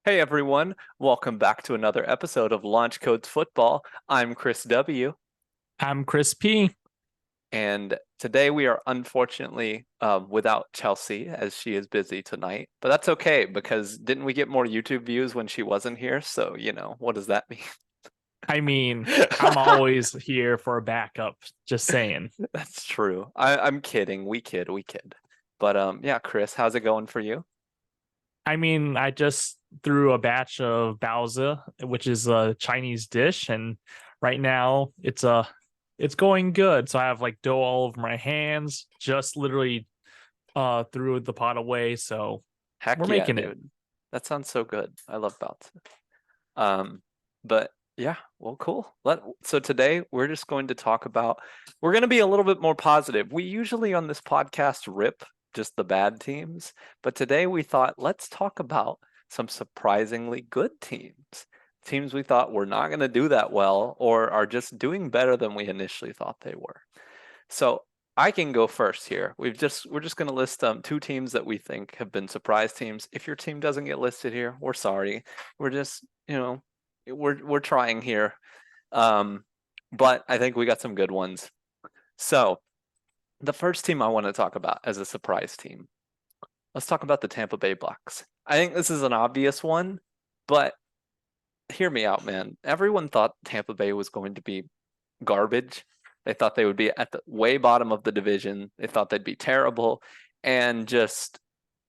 Hey everyone, welcome back to another episode of Launch Codes Football. I'm Chris W. I'm Chris P. And today we are unfortunately without Chelsea as she is busy tonight. But that's okay because didn't we get more YouTube views when she wasn't here? So, what does that mean? I mean, I'm always here for a backup, just saying. That's true. I'm kidding. We kid. But yeah, Chris, how's it going for you? I just threw a batch of baozi, which is a Chinese dish, and right now it's going good. So I have like dough all over my hands, just literally threw the pot away, so we're Heck yeah, making it. dude. That sounds so good. I love Bounce. Um, but yeah, well, cool. So today we're just going to talk about, we're going to be a little bit more positive. We usually on this podcast rip just the bad teams, but today we thought let's talk about some surprisingly good teams. Teams we thought were not going to do that well or are just doing better than we initially thought they were. So I can go first here. We're just going to list two teams that we think have been surprise teams. If your team doesn't get listed here, we're sorry. We're just, we're trying here. Um, but I think we got some good ones. So the first team I want to talk about as a surprise team, let's talk about the Tampa Bay Bucks. I think this is an obvious one, but hear me out, man. Everyone thought Tampa Bay was going to be garbage. They thought they would be at the way bottom of the division. They thought they'd be terrible, and just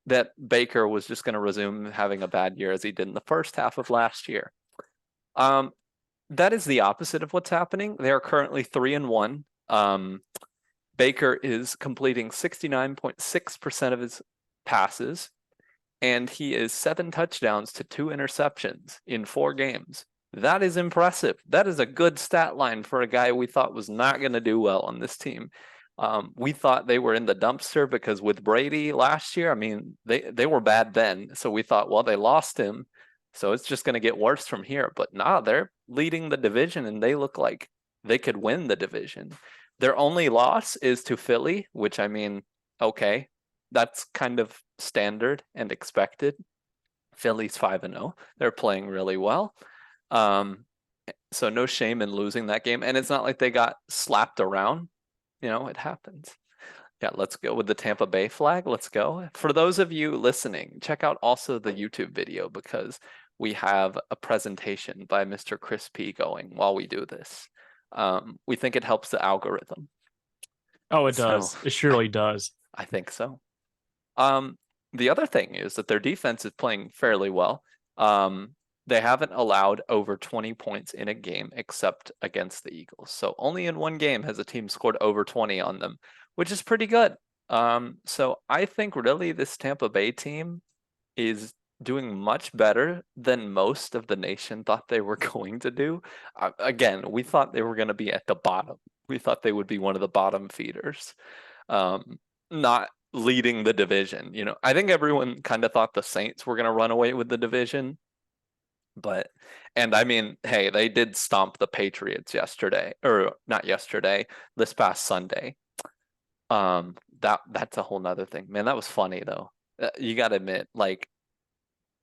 that Baker was just going to resume having a bad year as he did in the first half of last year. Um, that is the opposite of what's happening. They are currently 3-1. Baker is completing 69.6% of his passes, and he is 7 touchdowns to 2 interceptions in 4 games. That is impressive. That is a good stat line for a guy we thought was not going to do well on this team. We thought they were in the dumpster because with Brady last year, I mean, they were bad then. So we thought, well, they lost him. So it's just going to get worse from here. But nah, they're leading the division and they look like they could win the division. Their only loss is to Philly, which I mean, okay, that's kind of standard and expected. Philly's 5-0. They're playing really well. Um, so no shame in losing that game. And it's not like they got slapped around. It happens. Yeah, let's go with the Tampa Bay flag. Let's go. For those of you listening, check out also the YouTube video because we have a presentation by Mr. Chris P going while we do this. We think it helps the algorithm. Oh, it So does. It surely does. I think so. Um, the other thing is that their defense is playing fairly well. They haven't allowed over 20 points in a game except against the Eagles. So only in one game has a team scored over 20 on them, which is pretty good. So I think really this Tampa Bay team is doing much better than most of the nation thought they were going to do. Again, we thought they were going to be at the bottom. We thought they would be one of the bottom feeders. Not leading the division. I think everyone kind of thought the Saints were going to run away with the division, and I mean, hey, they did stomp the Patriots yesterday, or not yesterday, this past Sunday. That's a whole nother thing, man. That was funny though. You got to admit, like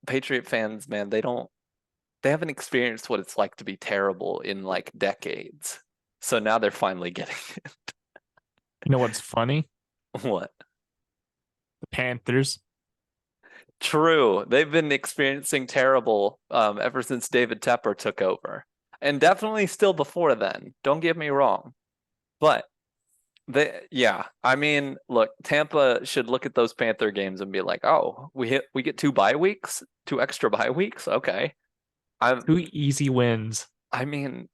Patriot fans, man, they haven't experienced what it's like to be terrible in like decades. So now they're finally getting it. You know what's funny? What? The Panthers. True. They've been experiencing terrible ever since David Tepper took over. And definitely still before then. Don't get me wrong. But yeah, I mean, look, Tampa should look at those Panther games and be like, "Oh, we get 2 bye weeks, 2 extra bye weeks. Okay." I'm 2 easy wins. I mean,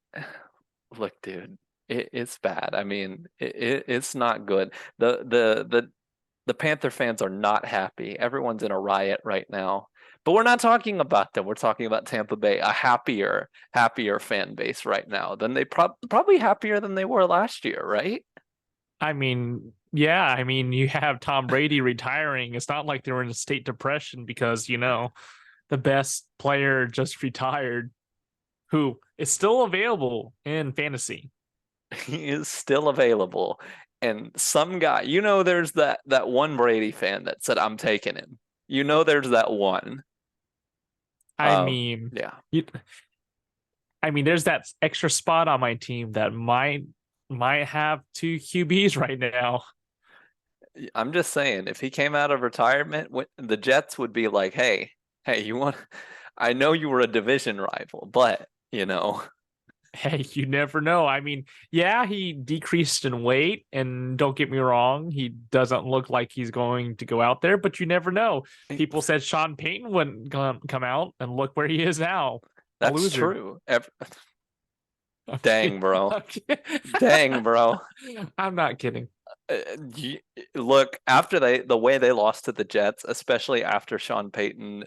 look, dude, it's bad. I mean, it's not good. The Panther fans are not happy. Everyone's in a riot right now. But we're not talking about them. We're talking about Tampa Bay, a happier fan base right now than they probably happier than they were last year, right? Yeah, you have Tom Brady retiring. It's not like they were in a state depression because, the best player just retired, who is still available in fantasy. He is still available. And some guy, there's that one Brady fan that said, I'm taking him. There's that one. I mean, Yeah. you, I mean, there's that extra spot on my team that might have two QBs right now. I'm just saying, if he came out of retirement, the Jets would be like, hey, you want? I know you were a division rival, but Hey, you never know. I mean, yeah, he decreased in weight, and don't get me wrong, he doesn't look like he's going to go out there, but you never know. People said Sean Payton wouldn't come out, and look where he is now. A that's loser. true. Dang, bro. I'm kidding. Dang, bro. I'm not kidding. Uh, Look, after the way they lost to the Jets, especially after Sean Payton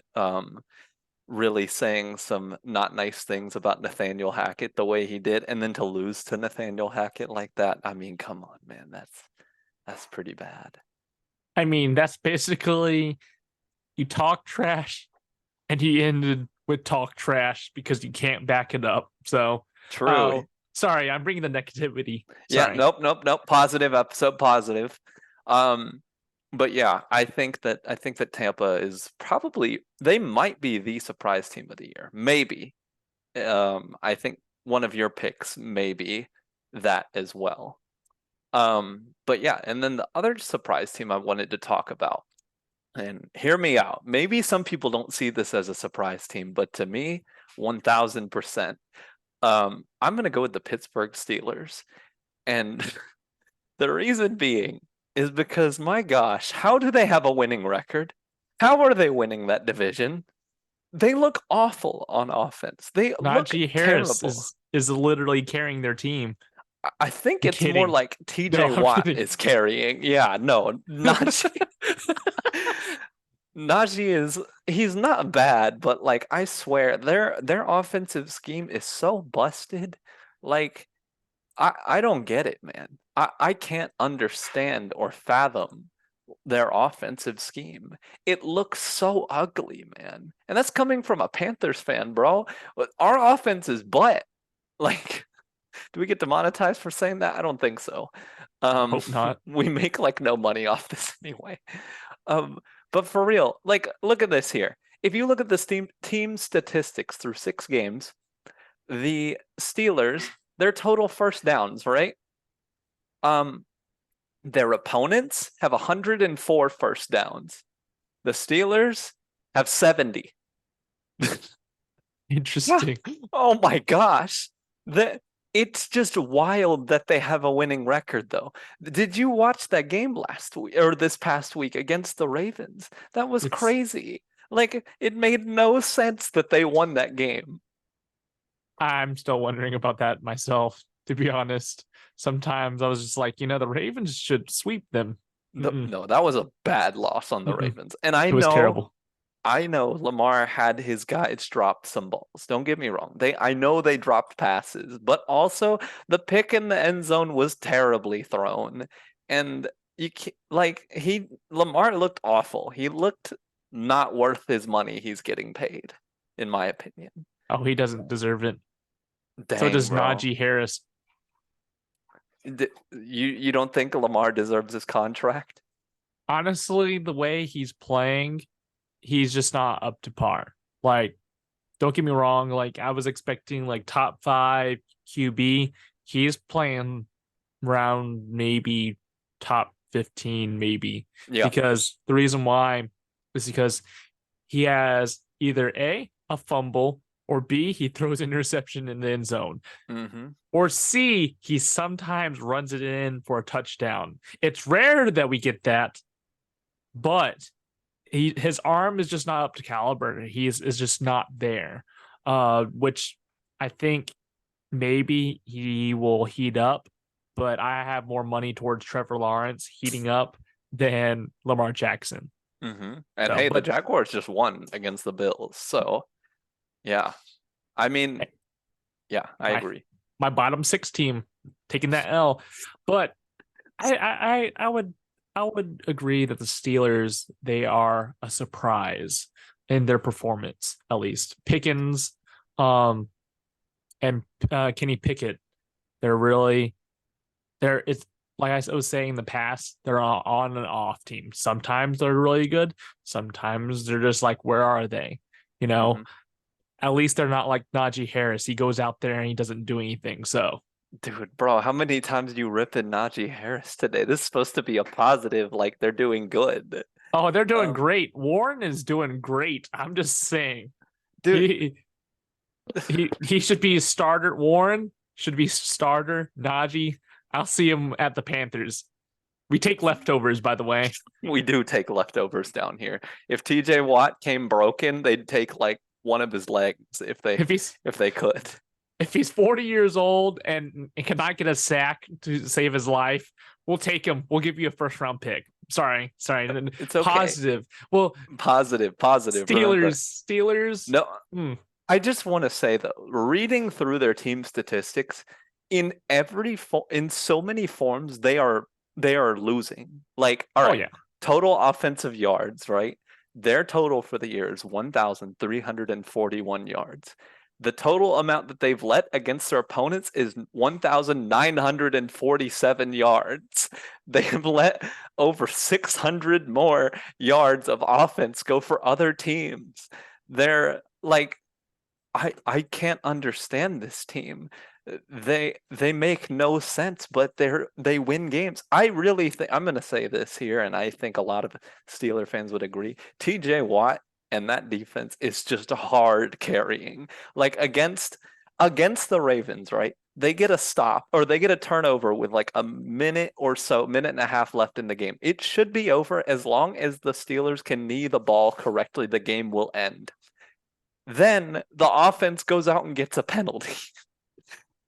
really saying some not nice things about Nathaniel Hackett the way he did, and then to lose to Nathaniel Hackett like that, I mean, come on, man, that's pretty bad. I mean, that's basically you talk trash and he ended with talk trash because you can't back it up. So, True. sorry, I'm bringing the negativity. Yeah, Sorry. nope. Positive episode, positive. But yeah, I think that Tampa is probably, they might be the surprise team of the year. Maybe. I think one of your picks may be that as well. But yeah, and then the other surprise team I wanted to talk about, and hear me out. Maybe some people don't see this as a surprise team, but to me, 1000%. I'm gonna go with the Pittsburgh Steelers. And the reason being is because, my gosh, how do they have a winning record? How are they winning that division? They look awful on offense. They look Najee Harris terrible. is literally carrying their team. I think I'm it's more kidding. like No, TJ I'm Watt kidding. is carrying. Yeah, no, Najee. Najee he's not bad, but like I swear their offensive scheme is so busted. Like I don't get it, man. I can't understand or fathom their offensive scheme. It looks so ugly, man. And that's coming from a Panthers fan, bro. Our offense is butt. Like, do we get demonetized for saying that? I don't think so. Hope not. We make like no money off this anyway. Um, but for real, like, look at this here. If you look at the team statistics through 6 games, the Steelers, their total first downs, right? Their opponents have 104 first downs. The Steelers have 70. Interesting. Oh my gosh. It's just wild that they have a winning record, though. Did you watch that game last week or this past week against the Ravens? That was It's crazy. Like, it made no sense that they won that game. I'm still wondering about that myself, to be honest. Sometimes I was just like, the Ravens should sweep them. No, that was a bad loss on the Mm-mm. Ravens. And I It was know terrible. Lamar had his guys drop some balls. Don't get me wrong. I know they dropped passes, but also the pick in the end zone was terribly thrown. And Lamar looked awful. He looked not worth his money he's getting paid, in my opinion. Oh, he doesn't deserve it. So Dang, does bro. Najee Harris. You don't think Lamar deserves his contract? Honestly, the way he's playing, he's just not up to par. Like, don't get me wrong, like I was expecting like top 5 QB. He's playing around maybe top 15, maybe. Yeah. Because the reason why is because he has either A, a fumble, or B, he throws an interception in the end zone. Mm-hmm. Or C, he sometimes runs it in for a touchdown. It's rare that we get that, but his arm is just not up to caliber. He is just not there. Which I think maybe he will heat up, but I have more money towards Trevor Lawrence heating up than Lamar Jackson. Mm-hmm. And So, hey, the but Jaguars just won against the Bills. So, yeah. I mean, yeah, I agree. my bottom 6 team taking that L, but I would agree that the Steelers, they are a surprise in their performance, at least. Pickens, and Kenny Pickett, it's like I was saying in the past, they're on and off team. Sometimes they're really good, sometimes they're just like, where are they? Mhm. At least they're not like Najee Harris. He goes out there and he doesn't do anything. So, Dude, bro, how many times you ripping Najee Harris today? This is supposed to be a positive, like they're doing good. oh, they're doing Um, great. Warren is doing great. I'm just saying. dude, He he should be a starter. Warren should be starter. Najee, I'll see him at the Panthers. We take leftovers, by the way. we do take leftovers down here. If TJ Watt came broken, they'd take like one of his legs If he's if they could. if he's 40 years old and cannot get a sack to save his life, we'll take him. We'll give you a first round pick. Sorry. It's okay. Positive. Well, Positive. Remember. Steelers. No, Hmm. I just want to say though, reading through their team statistics, in in so many forms, they are losing. Like, all Oh right, yeah. total offensive yards, right? Their total for the year is 1,341 yards. The total amount that they've let against their opponents is 1,947 yards. They have let over 600 more yards of offense go for other teams. They're like, I can't understand this team. They make no sense, but they win games. I really think I'm gonna say this here, and I think a lot of Steeler fans would agree. TJ Watt and that defense is just hard carrying. Like against the Ravens, right? They get a stop or they get a turnover with like a minute or so, minute and a half left in the game. It should be over as long as the Steelers can knee the ball correctly, the game will end. Then the offense goes out and gets a penalty,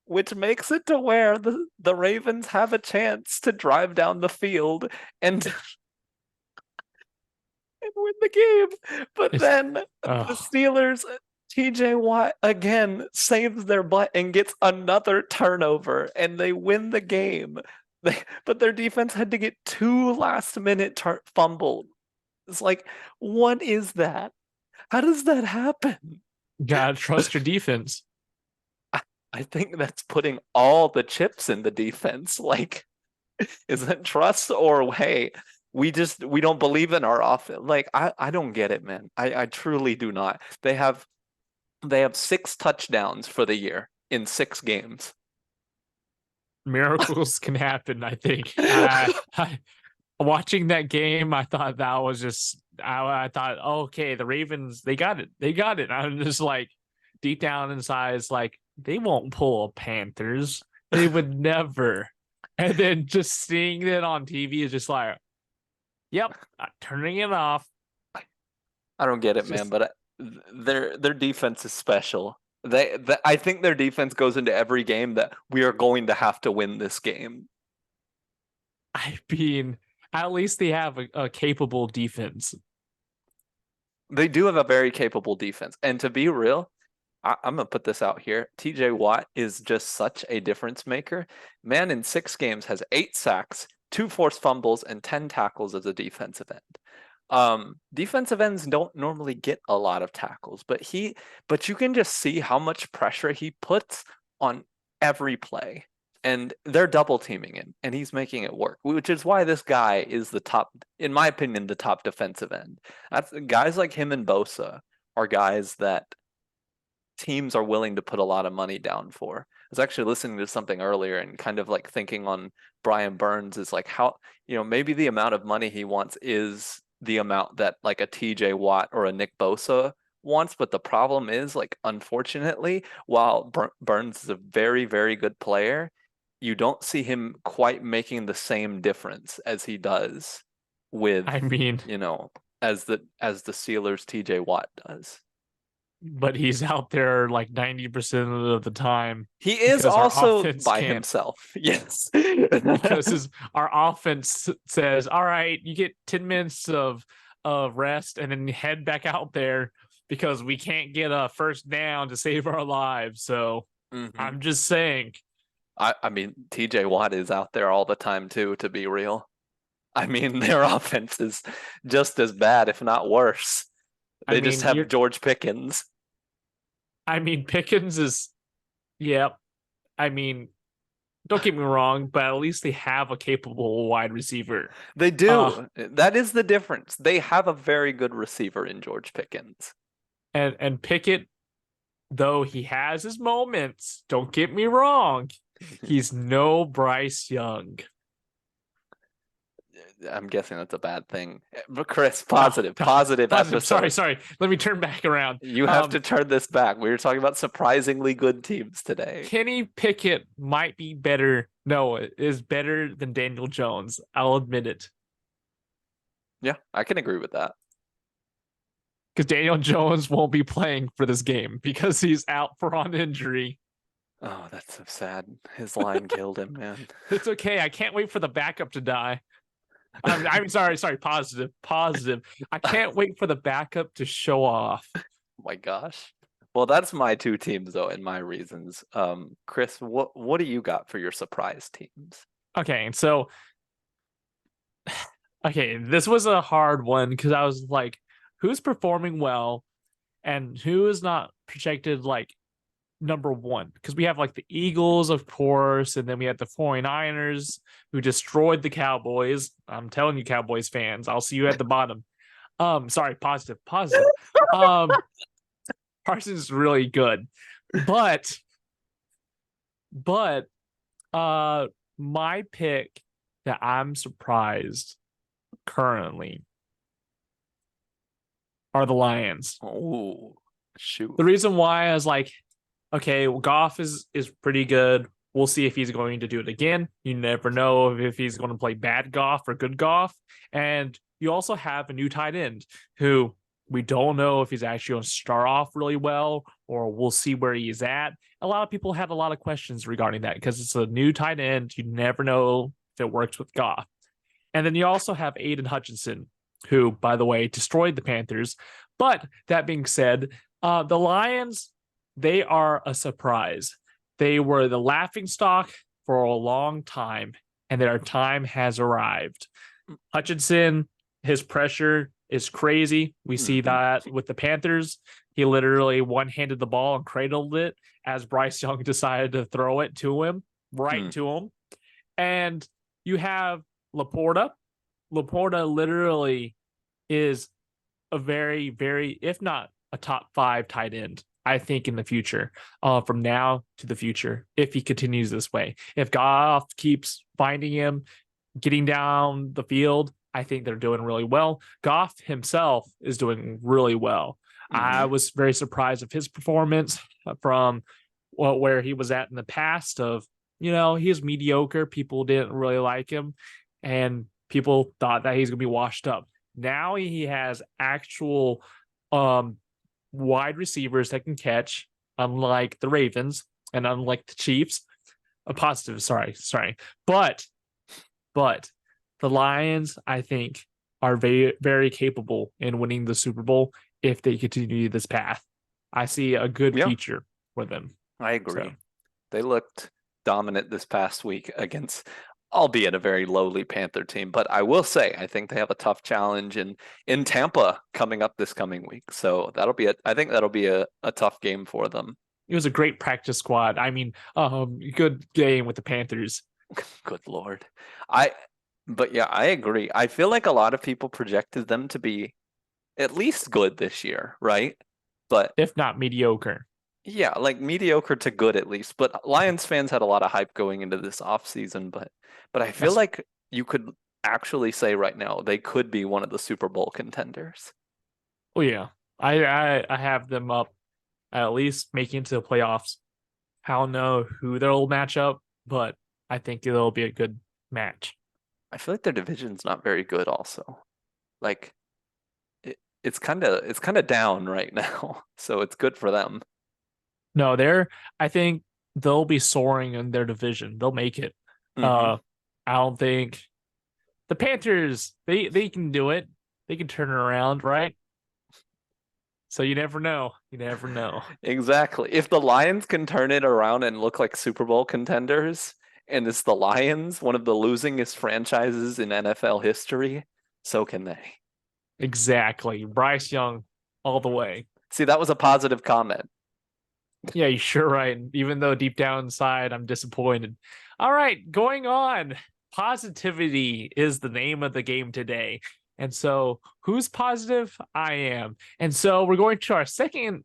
which makes it to where the Ravens have a chance to drive down the field and, and win the game. But then the Steelers, TJ Watt again saves their butt and gets another turnover, and they win the game. But their defense had to get 2 last-minute fumbles. It's like, what is that? How does that happen? Gotta trust your defense. I think that's putting all the chips in the defense. Like, is it trust or hey, we don't believe in our offense? Like, I don't get it, man. I truly do not. They have 6 touchdowns for the year in 6 games. Miracles can happen, I think. Watching that game, I thought that was just I thought, okay, the Ravens, they got it. I'm just like deep down inside, it's like they won't pull a Panthers. They would never. And then just seeing it on TV is just like, yep, turning it off. I don't get it, man, but their defense is special. I think their defense goes into every game that we are going to have to win this game. I mean, at least they have a capable defense. They do have a very capable defense. And to be real, I'm going to put this out here. TJ Watt is just such a difference maker. Man, in 6 games has 8 sacks, 2 forced fumbles, and 10 tackles as a defensive end. Defensive ends don't normally get a lot of tackles, but you can just see how much pressure he puts on every play. And they're double teaming him, and he's making it work, which is why this guy is the top, in my opinion, the top defensive end. Guys like him and Bosa are guys that teams are willing to put a lot of money down for. I was actually listening to something earlier and kind of like thinking on Brian Burns is like how, maybe the amount of money he wants is the amount that like a TJ Watt or a Nick Bosa wants. But the problem is, like, unfortunately, while Burns is a very, very good player, you don't see him quite making the same difference as he does with, I mean, as the Steelers TJ Watt does. But he's out there like 90% of the time. He is also by himself. Yes. Because our offense says, all right, you get 10 minutes of rest and then you head back out there because we can't get a first down to save our lives. So I'm just saying. I mean, TJ Watt is out there all the time too, to be real. I mean, their offense is just as bad, if not worse. They just have George Pickens. I mean, Pickens is, yep. I mean, don't get me wrong, but at least they have a capable wide receiver. They do. That is the difference. They have a very good receiver in George Pickens. And Pickett, though he has his moments, don't get me wrong, he's no Bryce Young. I'm guessing that's a bad thing. But Chris, No, positive episode. Sorry. Let me turn back around. You have to turn this back. We were talking about surprisingly good teams today. Kenny Pickett might be better. No, is better than Daniel Jones. I'll admit it. Yeah, I can agree with that. Because Daniel Jones won't be playing for this game because he's out for on injury. Oh, that's so sad. His line killed him, man. It's okay. I can't wait for the backup to die. I'm sorry. Positive. I can't wait for the backup to show off. Oh my gosh. Well, that's my two teams though, and my reasons. Chris, what do you got for your surprise teams? Okay, so this was a hard one because I was like, who's performing well and who is not projected like number one? Because we have like the Eagles, of course, and then we had the 49ers who destroyed the Cowboys. I'm telling you, Cowboys fans, I'll see you at the bottom. Sorry, positive. Parsons really good. But my pick that I'm surprised currently are the Lions. Oh, shoot. The reason why I was like, okay, well, Goff is pretty good. We'll see if he's going to do it again. You never know if he's going to play bad Goff or good Goff. And you also have a new tight end who we don't know if he's actually going to start off really well, or we'll see where he is at. A lot of people had a lot of questions regarding that because it's a new tight end. You never know if it works with Goff. And then you also have Aiden Hutchinson, who, by the way, destroyed the Panthers. But that being said, the Lions, they are a surprise. They were the laughingstock for a long time, and their time has arrived. Hutchinson, his pressure is crazy. We see that with the Panthers. He literally one-handed the ball and cradled it as Bryce Young decided to throw it to him, to him. And you have Laporta. Laporta literally is a very, very, if not a top 5 tight end, I think, in the future, from now to the future, if he continues this way. If Goff keeps finding him, getting down the field, I think they're doing really well. Goff himself is doing really well. I was very surprised of his performance from where he was at in the past of, he was mediocre. People didn't really like him and people thought that he's going to be washed up. Now he has actual wide receivers that can catch, unlike the Ravens and unlike the Chiefs. A positive, sorry. But the Lions, I think, are very, very capable in winning the Super Bowl if they continue this path. I see a good future for them. I agree. So, they looked dominant this past week against, albeit a very lowly Panther team. But I will say, I think they have a tough challenge in Tampa coming up this coming week. So I think that'll be a tough game for them. It was a great practice squad. I mean, good game with the Panthers. Good Lord. But yeah, I agree. I feel like a lot of people projected them to be at least good this year, right? But if not mediocre. Yeah, like mediocre to good at least. But Lions fans had a lot of hype going into this offseason, but I feel like you could actually say right now they could be one of the Super Bowl contenders. Oh yeah. I have them up at least making it to the playoffs. I don't know who they'll match up, but I think it'll be a good match. I feel like their division's not very good also. Like it's kind of down right now. So it's good for them. No, I think they'll be soaring in their division. They'll make it. I don't think the Panthers, they can do it. They can turn it around, right? So you never know. Exactly. If the Lions can turn it around and look like Super Bowl contenders, and it's the Lions, one of the losingest franchises in NFL history, so can they. Exactly. Bryce Young all the way. See, that was a positive comment. Yeah, you're sure right. Even though deep down inside, I'm disappointed. All right, going on. Positivity is the name of the game today. And so who's positive? I am. And so we're going to our second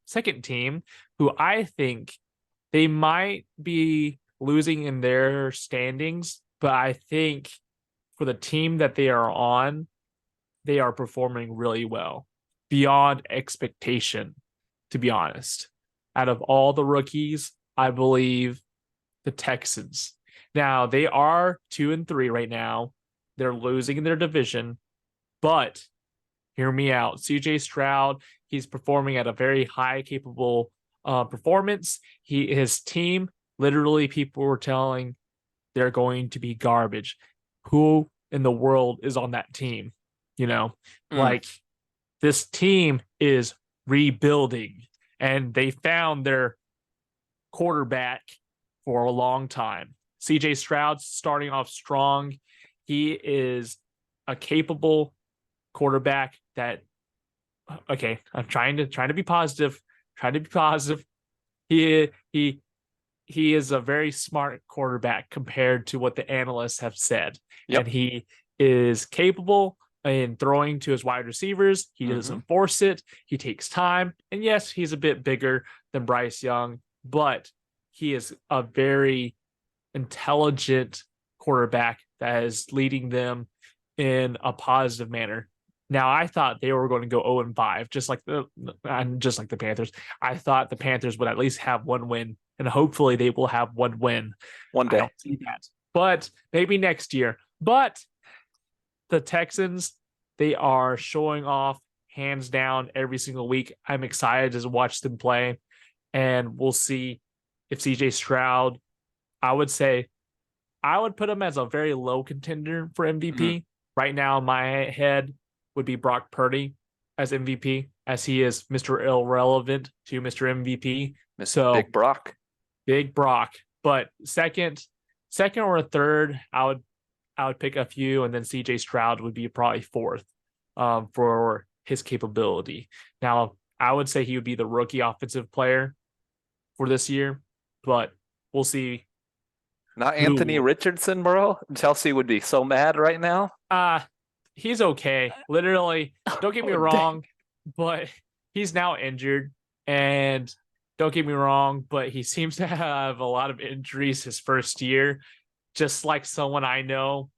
second team who I think they might be losing in their standings, but I think for the team that they are on, they are performing really well, beyond expectation, to be honest. Out of all the rookies, I believe the Texans. Now, they are 2-3 right now. They're losing in their division, but hear me out. CJ Stroud, he's performing at a very high capable performance. His team, literally, people were telling they're going to be garbage. Who in the world is on that team? Like this team is rebuilding, and they found their quarterback for a long time. CJ Stroud's starting off strong. He is a capable quarterback that, okay, I'm trying to be positive. Trying to be positive. He is a very smart quarterback compared to what the analysts have said. Yep. And he is capable in throwing to his wide receivers. He doesn't force it. He takes time. And yes, he's a bit bigger than Bryce Young, but he is a very intelligent quarterback that is leading them in a positive manner. Now, I thought they were going to go 0-5, just like the Panthers. I thought the Panthers would at least have one win, and hopefully they will have one win one day. I don't see that, but maybe next year. But the Texans, they are showing off hands down every single week. I'm excited to watch them play, and we'll see if CJ Stroud, I would say, I would put him as a very low contender for MVP. Right now, in my head would be Brock Purdy as MVP, as he is Mr. Irrelevant to Mr. MVP. So Big Brock. But second or third, I would pick a few, and then CJ Stroud would be probably fourth for his capability. Now, I would say he would be the rookie offensive player for this year, but we'll see. Not Anthony Richardson, bro. Chelsea would be so mad right now. He's okay. Literally, don't get me wrong, but he's now injured. And don't get me wrong, but he seems to have a lot of injuries his first year, just like someone I know,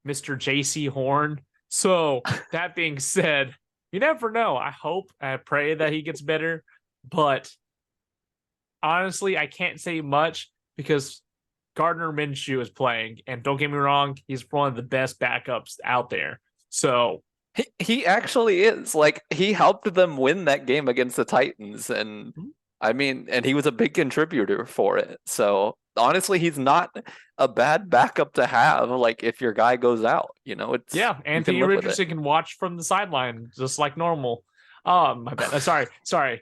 Mr. JC Horn. So that being said, you never know. I pray that he gets better, but honestly, I can't say much because Gardner Minshew is playing, and don't get me wrong, he's one of the best backups out there. So he actually is. Like, he helped them win that game against the Titans, and I mean, and he was a big contributor for it. So honestly, he's not a bad backup to have. Like, if your guy goes out, it's Anthony Richardson can watch from the sideline just like normal. My bad. Sorry.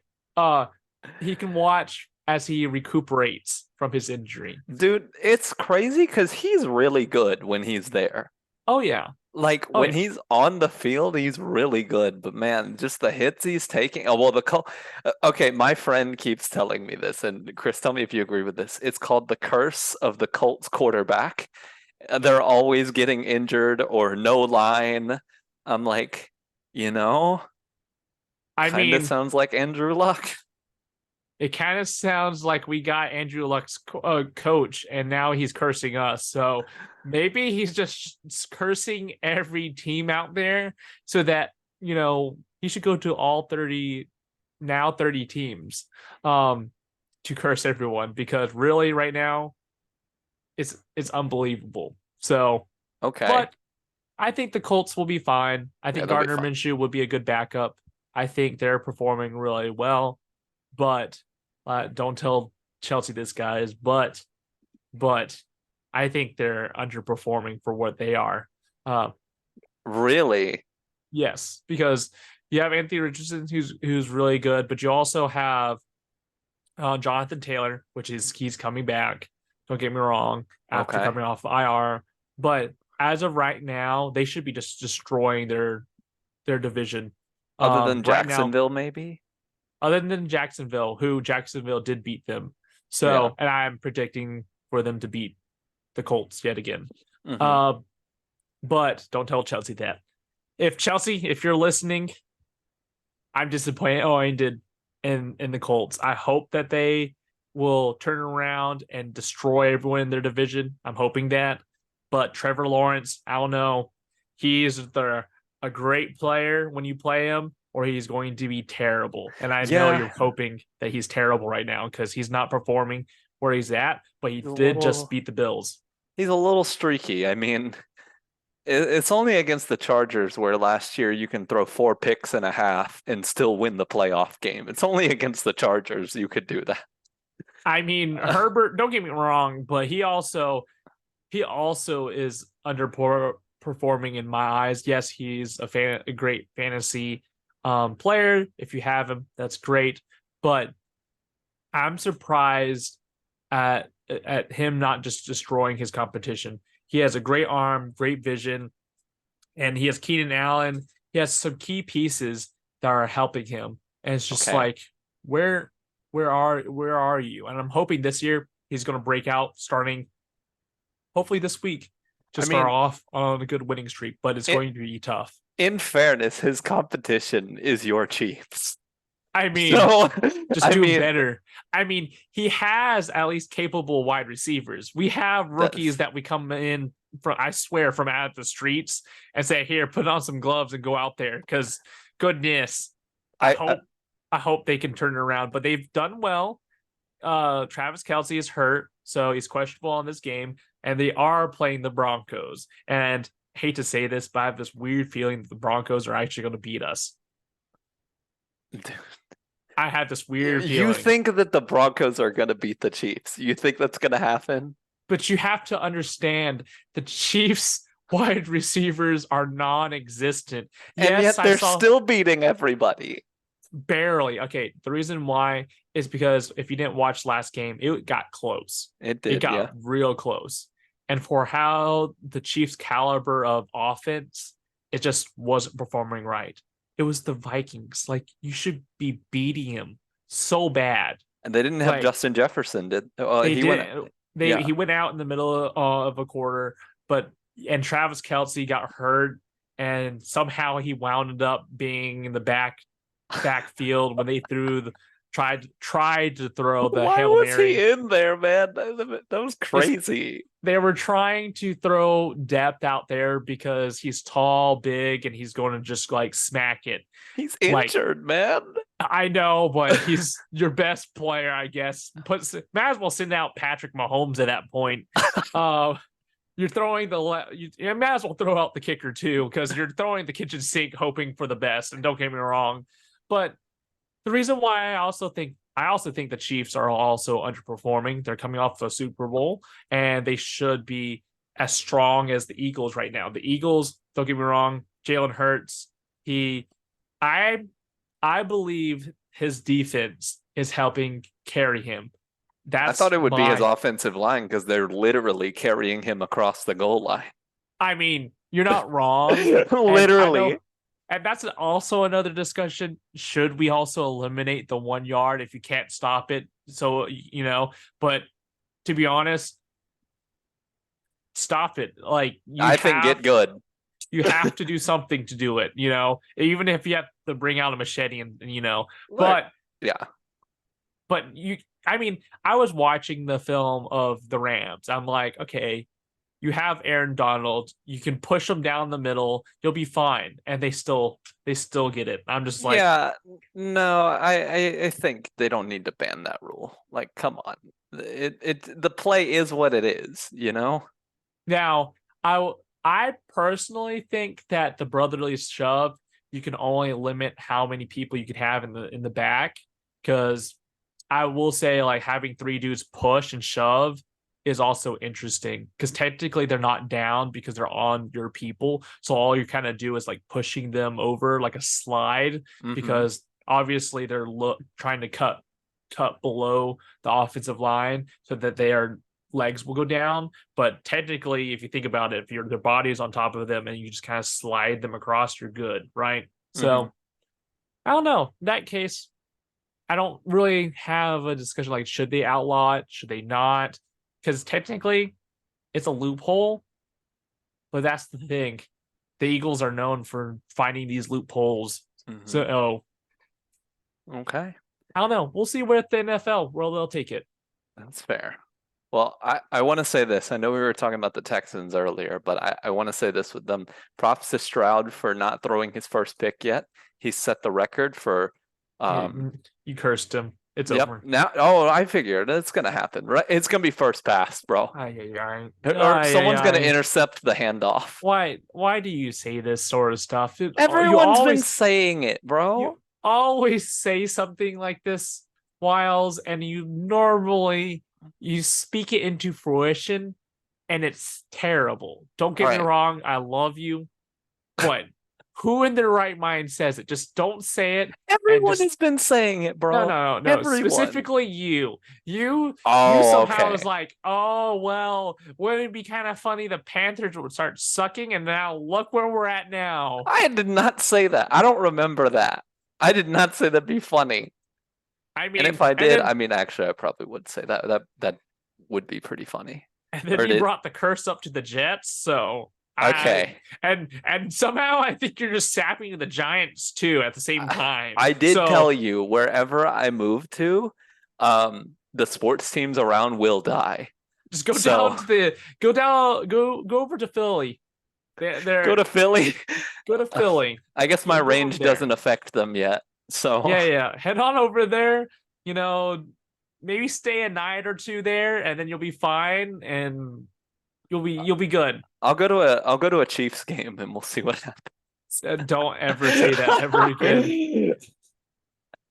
He can watch as he recuperates from his injury. Dude, it's crazy because he's really good when he's there. Oh, yeah. Like, when he's on the field, he's really good. But, man, just the hits he's taking. Oh, well, okay, my friend keeps telling me this. And, Chris, tell me if you agree with this. It's called the curse of the Colts quarterback. They're always getting injured or no line. I'm like, kind of sounds like Andrew Luck. It kind of sounds like we got Andrew Luck's coach, and now he's cursing us. So maybe he's just cursing every team out there so that, he should go to all 30 teams to curse everyone, because really right now it's unbelievable. So, okay. But I think the Colts will be fine. I think Gardner Minshew would be a good backup. I think they're performing really well, but don't tell Chelsea this, guys, but I think they're underperforming for what they are. Really? Yes, because you have Anthony Richardson, who's really good, but you also have Jonathan Taylor, he's coming back. Don't get me wrong, after coming off IR. But as of right now, they should be just destroying their division. Other than Jacksonville, maybe? Other than Jacksonville, who Jacksonville did beat them. So, and I'm predicting for them to beat the Colts yet again. But don't tell Chelsea that. If Chelsea, if you're listening, I'm disappointed. in the Colts. I hope that they will turn around and destroy everyone in their division. I'm hoping that. But Trevor Lawrence, I don't know. He's a great player when you play him, or he's going to be terrible. And I know Yeah, you're hoping that he's terrible right now because he's not performing where he's at, but he he's a did just little beat the Bills. he's a little streaky. I mean, it's only against the Chargers where last year you can throw 4 picks and a half and still win the playoff game. It's only against the Chargers you could do that. I mean, Herbert, don't get me wrong, but he also is underperforming in my eyes. Yes, he's a great fantasy player. If you have him, that's great. But I'm surprised at him not just destroying his competition. He has a great arm, great vision, and he has Keenan Allen. He has some key pieces that are helping him. And it's just Okay. like, where are you? And I'm hoping this year he's going to break out starting hopefully this week to I start mean, off on a good winning streak, but it's it, going to be tough. in fairness, his competition is your Chiefs. I mean, So, just I do mean, better. I mean, he has at least capable wide receivers. We have rookies that's that we come in from, I swear, from out of the streets and say, "Here, put on some gloves and go out there." Because goodness, I I hope I hope they can turn it around. But they've done well. Travis Kelce is hurt, so he's questionable on this game, and they are playing the Broncos. And I hate to say this, but I have this weird feeling that the Broncos are actually going to beat us. I have this weird you feeling. think that the Broncos are going to beat the Chiefs? You think that's going to happen? But you have to understand the Chiefs wide receivers are non-existent. And Yes, yet I they're saw still beating everybody. barely. Okay, the reason why is because if you didn't watch last game, it got close. It It did, got yeah. real close. And for how the Chiefs caliber of offense, it just wasn't performing right. It was the Vikings. Like you should be beating him so bad. And they didn't have Like Justin Jefferson, did they he went did. He yeah. went out in the middle of a quarter, but and Travis Kelce got hurt, and somehow he wound up being in the backfield when they tried to throw the Why Hail was Mary. he in there, man? That was crazy. They were trying to throw depth out there because he's tall, big, and he's going to just like smack it. He's Like injured, man. I know, but he's your best player, I guess. Might as well send out Patrick Mahomes at that point. You're throwing you might as well throw out the kicker too, because you're throwing the kitchen sink, hoping for the best. And don't get me wrong, but the reason why I also think the Chiefs are also underperforming. They're coming off a Super Bowl, and they should be as strong as the Eagles right now. The Eagles, don't get me wrong, Jalen Hurts, he, I I believe his defense is helping carry him. I That's thought it would be his my. offensive line because they're literally carrying him across the goal line. I mean, you're not wrong, and I Literally. know, and that's also another discussion. Should we also eliminate the 1 yard if you can't stop it? So but to be honest, stop it. Like you I think have get good. you have to do something to do it. Even if you have to bring out a machete and. Look, But yeah. I mean, I was watching the film of the Rams. I'm like, okay, you have Aaron Donald, you can push him down the middle, you'll be fine. And they still get it. I'm just like, Yeah, no, I think they don't need to ban that rule. Like, come on. The play is what it is, you know? now I personally think that the brotherly shove, you can only limit how many people you could have in the back, because I will say like having three dudes push and shove is also interesting because technically they're not down because they're on your people. So all you kind of do is like pushing them over like a slide, Hmm. because obviously they're trying to cut below the offensive line so that their legs will go down. But technically, if you think about it, if their body is on top of them and you just kind of slide them across, you're good, right? Hmm. So I don't know. In that case, I don't really have a discussion like should they outlaw it, should they not? Because technically it's a loophole, but that's the thing. The Eagles are known for finding these loopholes. Hmm. So Okay. I don't know. We'll see where at the NFL where they'll take it. That's fair. Well, I want to say this. I know we were talking about the Texans earlier, but I want to say this with them. Props to Stroud for not throwing his first pick yet. He set the record for You cursed him. It's yep. over. Now, oh, I figured it's gonna happen, right? It's gonna be first pass, bro. Or someone's gonna intercept the handoff. Why do you say this sort of stuff? Everyone's been saying it, bro. You always say something like this, Wiles, and you speak it into fruition, and it's terrible. Don't get me wrong, I love you, but who in their right mind says it? Just don't say it. Everyone has been saying it, bro. No. Everyone. Specifically you. You somehow was like, oh, well, wouldn't it be kind of funny the Panthers would start sucking? And now look where we're at now. I did not say that. I don't remember that. I did not say that'd be funny. I mean, and if I did, actually, I probably would say that would be pretty funny. And then you brought the curse up to the Jets, so... Okay. And somehow I think you're just sapping the Giants too at the same time. I did tell you wherever I move to, the sports teams around will die. Just go over to Philly. Go to Philly. Go to Philly. I guess my range doesn't affect them yet. So yeah. Head on over there, maybe stay a night or two there and then you'll be fine and you'll be good. I'll go to a Chiefs game and we'll see what happens. Don't ever say that ever again.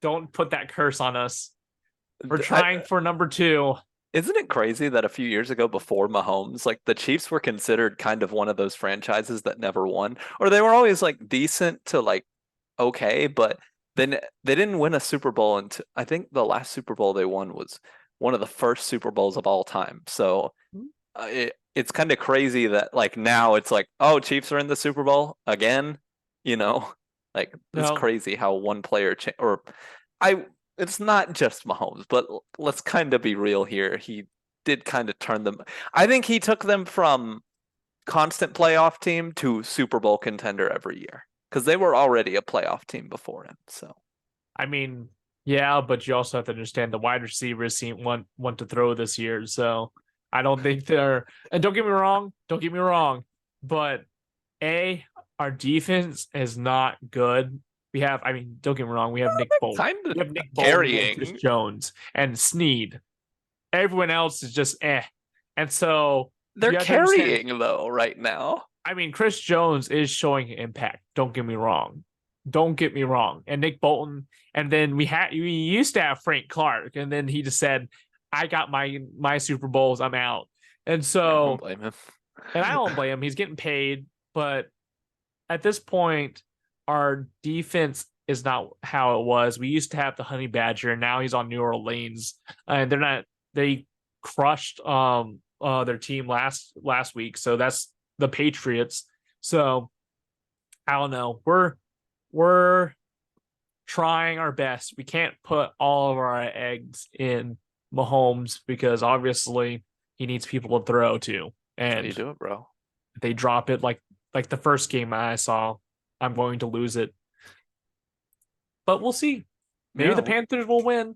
Don't put that curse on us. We're trying for number 2. Isn't it crazy that a few years ago before Mahomes, like the Chiefs were considered kind of one of those franchises that never won, or they were always like decent to like okay, but then they didn't win a Super Bowl until I think the last Super Bowl they won was one of the first Super Bowls of all time. So it's kind of crazy that like now it's like, oh, Chiefs are in the Super Bowl again, like it's crazy how one player it's not just Mahomes, but let's kind of be real here. He did kind of turn them. I think he took them from constant playoff team to Super Bowl contender every year because they were already a playoff team before him. So, I mean, yeah, but you also have to understand the wide receivers want to throw this year. So I don't think they're. And don't get me wrong, but our defense is not good. Don't get me wrong. We have Nick Bolton. We have Nick Bolton, Chris Jones, and Snead. Everyone else is just And so they're carrying though right now. I mean, Chris Jones is showing impact. Don't get me wrong. And Nick Bolton. And then we used to have Frank Clark, and then he just said, "I got my Super Bowls. I'm out." And so I don't blame him. And I don't blame him. He's getting paid, but at this point, our defense is not how it was. We used to have the Honey Badger, and now he's on New Orleans, and they crushed their team last week. So that's the Patriots. So I don't know. We're trying our best. We can't put all of our eggs in Mahomes because obviously he needs people to throw to. And you do it, bro. They drop it like the first game I saw. I'm going to lose it. But we'll see. Maybe the Panthers will win.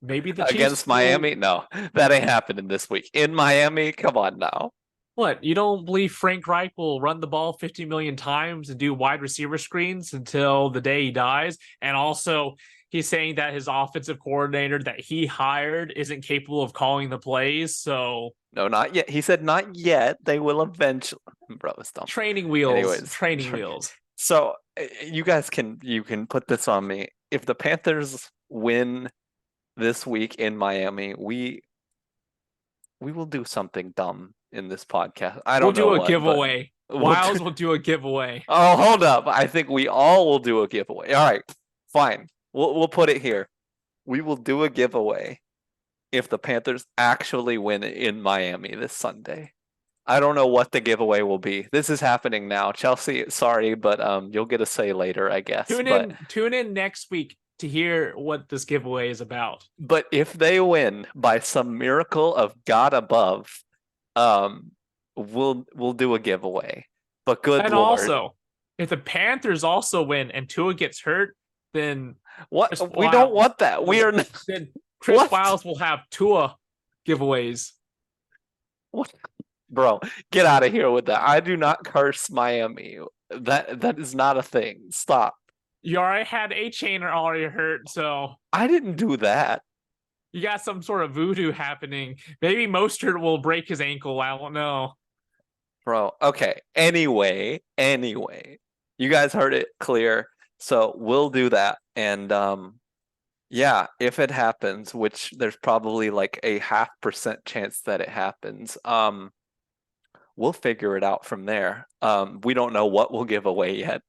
Maybe the Chiefs against Miami? No, that ain't happening this week. In Miami? Come on now. What? You don't believe Frank Reich will run the ball 50 million times and do wide receiver screens until the day he dies? And also, he's saying that his offensive coordinator that he hired isn't capable of calling the plays. So no, not yet. He said not yet. They will eventually. Bro, it's dumb. Training wheels. Anyways, training wheels. So you guys can put this on me. If the Panthers win this week in Miami, we will do something dumb in this podcast. We'll do a giveaway. Wiles will do a giveaway. Oh, hold up. I think we all will do a giveaway. All right, fine. We'll put it here. We will do a giveaway if the Panthers actually win in Miami this Sunday. I don't know what the giveaway will be. This is happening now. Chelsea, sorry, but you'll get a say later, I guess. Tune in next week to hear what this giveaway is about. But if they win by some miracle of God above, we'll do a giveaway. But good and Lord. Also, if the Panthers also win and Tua gets hurt, then What? Chris We don't Wiles want that. We are not. then Chris What? Wiles will have Tua giveaways. What? Bro, get out of here with that. I do not curse Miami. That is not a thing. Stop. You already had a chainer already hurt, so I didn't do that. you got some sort of voodoo happening. Maybe Mostert will break his ankle. I don't know. Bro, okay. Anyway, you guys heard it clear. So we'll do that. And yeah, if it happens, which there's probably like a 0.5% chance that it happens, we'll figure it out from there. We don't know what we'll give away yet.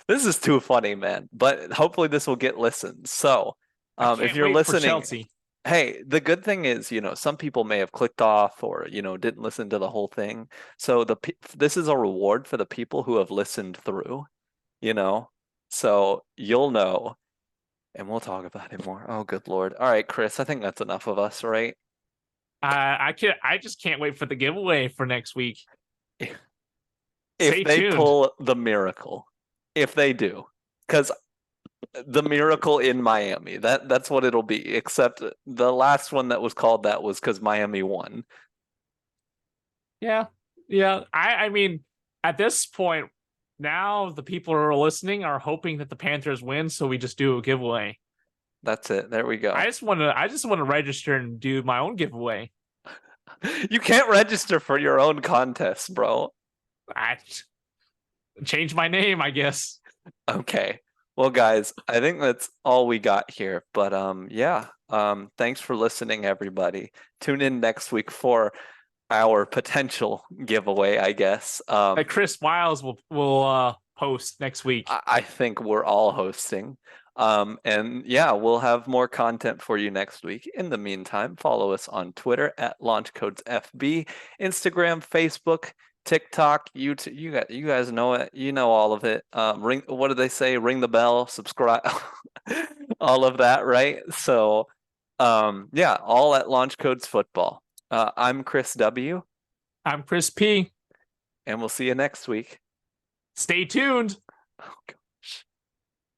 This is too funny, man. But hopefully this will get listened. So I if can't you're wait for listening, Chelsea. hey, the good thing is, some people may have clicked off or, didn't listen to the whole thing. So this is a reward for the people who have listened through, you know? So you'll know, and we'll talk about it more. Oh, good Lord. All right, Chris, I think that's enough of us, right? I just can't wait for the giveaway for next week. If Stay they tuned. pull the miracle, if they do, because the miracle in Miami, that's what it'll be, except the last one that was called that was because Miami won. Yeah. I mean, at this point, now the people who are listening are hoping that the Panthers win, so we just do a giveaway. That's it. There we go. I just want to register and do my own giveaway. You can't register for your own contest, bro. I change my name, I guess. Okay. Well, guys, I think that's all we got here. But yeah. Thanks for listening, everybody. Tune in next week for our potential giveaway, I guess. That Chris Wiles will host next week. I think we're all hosting. And yeah, we'll have more content for you next week. In the meantime, follow us on Twitter at LaunchCodesFB, Instagram, Facebook, TikTok, YouTube. You guys know it. You know all of it. What do they say? Ring the bell, subscribe, all of that, right? So yeah, all at Launch Codes Football. I'm Chris W. I'm Chris P. And we'll see you next week. Stay tuned. Oh, God.